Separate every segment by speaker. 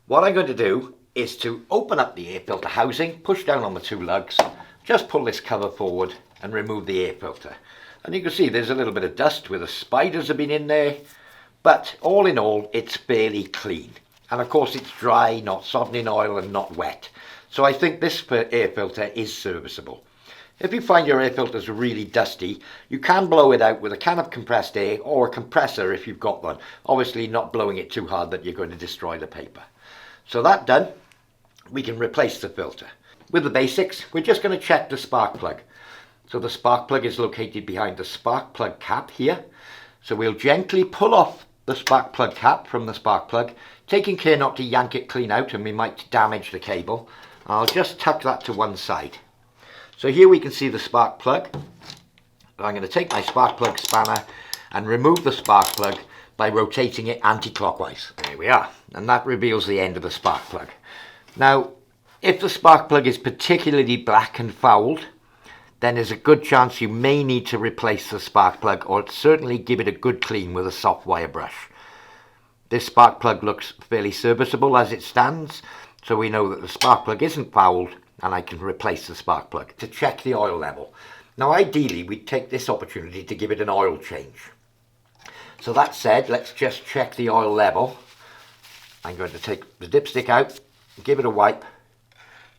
Speaker 1: What I'm going to do is to open up the air filter housing, push down on the two lugs, just pull this cover forward and remove the air filter. And you can see there's a little bit of dust where the spiders have been in there, but all in all it's fairly clean. And of course it's dry, not soddening oil and not wet. So I think this air filter is serviceable. If you find your air filter is really dusty, you can blow it out with a can of compressed air or a compressor if you've got one. Obviously not blowing it too hard that you're going to destroy the paper. So that done, we can replace the filter. With the basics, we're just going to check the spark plug. So the spark plug is located behind the spark plug cap here. So we'll gently pull off the spark plug cap from the spark plug, taking care not to yank it clean out and we might damage the cable. I'll just tuck that to one side. So here we can see the spark plug. I'm going to take my spark plug spanner and remove the spark plug by rotating it anti-clockwise. There we are, and that reveals the end of the spark plug. Now, if the spark plug is particularly black and fouled, then there's a good chance you may need to replace the spark plug, or certainly give it a good clean with a soft wire brush. This spark plug looks fairly serviceable as it stands, so we know that the spark plug isn't fouled and I can replace the spark plug. To check the oil level. Now ideally we'd take this opportunity to give it an oil change. So that said, let's just check the oil level. I'm going to take the dipstick out, give it a wipe,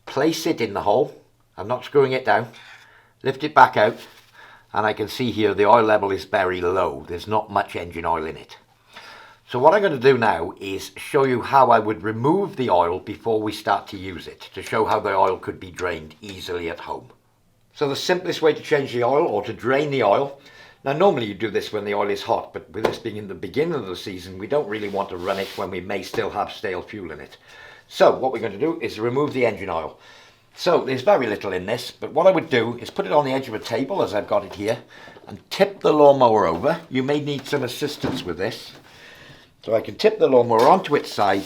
Speaker 1: place it in the hole. I'm not screwing it down. Lift it back out, and I can see here the oil level is very low. There's not much engine oil in it. So what I'm going to do now is show you how I would remove the oil before we start to use it, to show how the oil could be drained easily at home. So the simplest way to change the oil, or to drain the oil, now normally you do this when the oil is hot, but with this being in the beginning of the season, we don't really want to run it when we may still have stale fuel in it. So what we're going to do is remove the engine oil. So there's very little in this, but what I would do is put it on the edge of a table as I've got it here and tip the lawnmower over. You may need some assistance with this. So I can tip the lawnmower onto its side,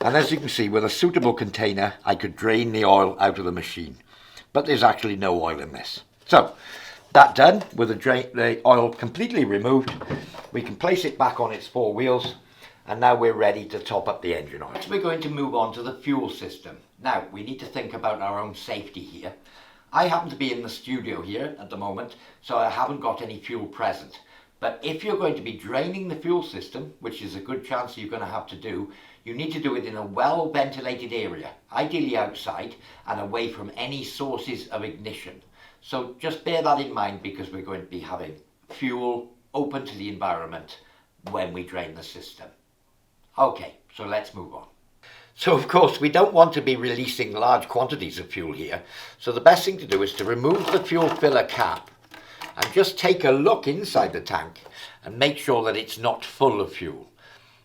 Speaker 1: and as you can see, with a suitable container I could drain the oil out of the machine. But there's actually no oil in this. So that done, with the oil completely removed, we can place it back on its four wheels, and now we're ready to top up the engine oil. We're going to move on to the fuel system. Now we need to think about our own safety here. I happen to be in the studio here at the moment, so I haven't got any fuel present. But if you're going to be draining the fuel system, which is a good chance you're going to have to do, you need to do it in a well-ventilated area, ideally outside and away from any sources of ignition. So just bear that in mind, because we're going to be having fuel open to the environment when we drain the system. Okay, so let's move on. So of course we don't want to be releasing large quantities of fuel here, so the best thing to do is to remove the fuel filler cap and just take a look inside the tank and make sure that it's not full of fuel.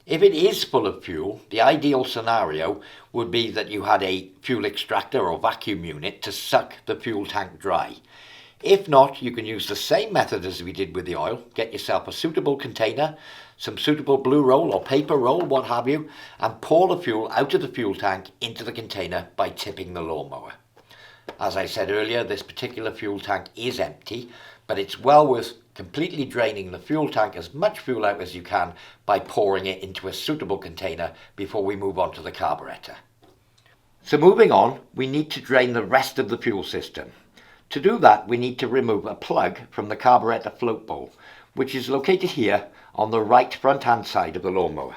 Speaker 1: If it is full of fuel, the ideal scenario would be that you had a fuel extractor or vacuum unit to suck the fuel tank dry. If not, you can use the same method as we did with the oil. Get yourself a suitable container, some suitable blue roll or paper roll, what have you, and pour the fuel out of the fuel tank into the container by tipping the lawnmower. As I said earlier, this particular fuel tank is empty, but it's well worth completely draining the fuel tank, as much fuel out as you can, by pouring it into a suitable container before we move on to the carburetor. So moving on, we need to drain the rest of the fuel system. To do that, we need to remove a plug from the carburetor float bowl, which is located here on the right front hand side of the lawnmower.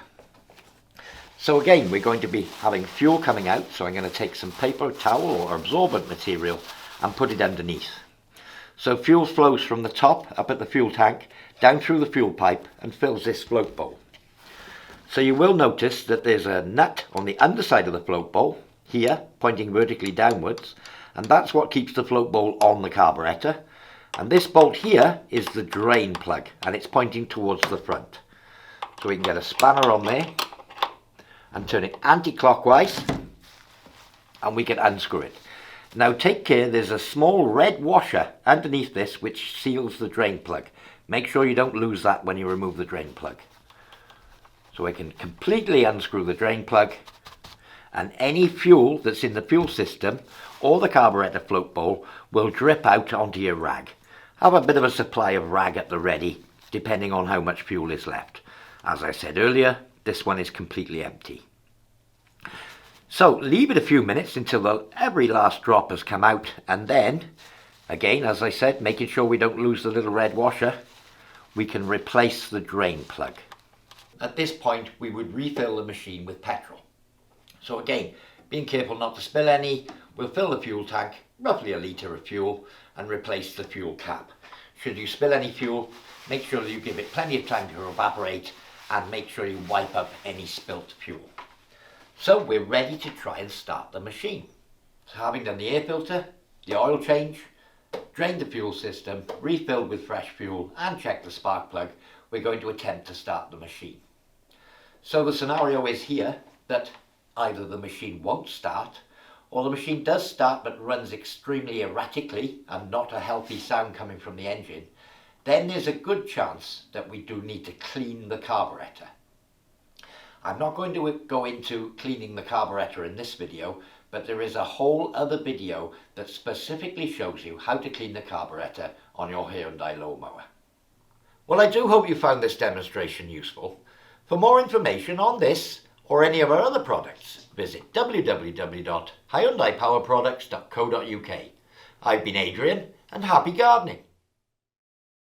Speaker 1: So again, we're going to be having fuel coming out, so I'm going to take some paper towel or absorbent material and put it underneath. So fuel flows from the top up at the fuel tank, down through the fuel pipe and fills this float bowl. So you will notice that there's a nut on the underside of the float bowl, here, pointing vertically downwards, and that's what keeps the float bowl on the carburetor. And this bolt here is the drain plug, and it's pointing towards the front. So we can get a spanner on there and turn it anti-clockwise, and we can unscrew it. Now take care, there's a small red washer underneath this which seals the drain plug. Make sure you don't lose that when you remove the drain plug. So I can completely unscrew the drain plug, and any fuel that's in the fuel system or the carburetor float bowl will drip out onto your rag. Have a bit of a supply of rag at the ready, depending on how much fuel is left. As I said earlier, this one is completely empty. So leave it a few minutes until every last drop has come out, and then, again, as I said, making sure we don't lose the little red washer, we can replace the drain plug. At this point, we would refill the machine with petrol. So again, being careful not to spill any, we'll fill the fuel tank, roughly a litre of fuel, and replace the fuel cap. Should you spill any fuel, make sure that you give it plenty of time to evaporate, and make sure you wipe up any spilt fuel. So we're ready to try and start the machine. So having done the air filter, the oil change, drained the fuel system, refilled with fresh fuel, and checked the spark plug, we're going to attempt to start the machine. So the scenario is here that either the machine won't start, or the machine does start but runs extremely erratically and not a healthy sound coming from the engine. Then there's a good chance that we do need to clean the carburetor. I'm not going to go into cleaning the carburetor in this video, but there is a whole other video that specifically shows you how to clean the carburetor on your Hyundai lawnmower. Well, I do hope you found this demonstration useful. For more information on this or any of our other products, visit www.hyundaipowerproducts.co.uk. I've been Adrian, and happy gardening.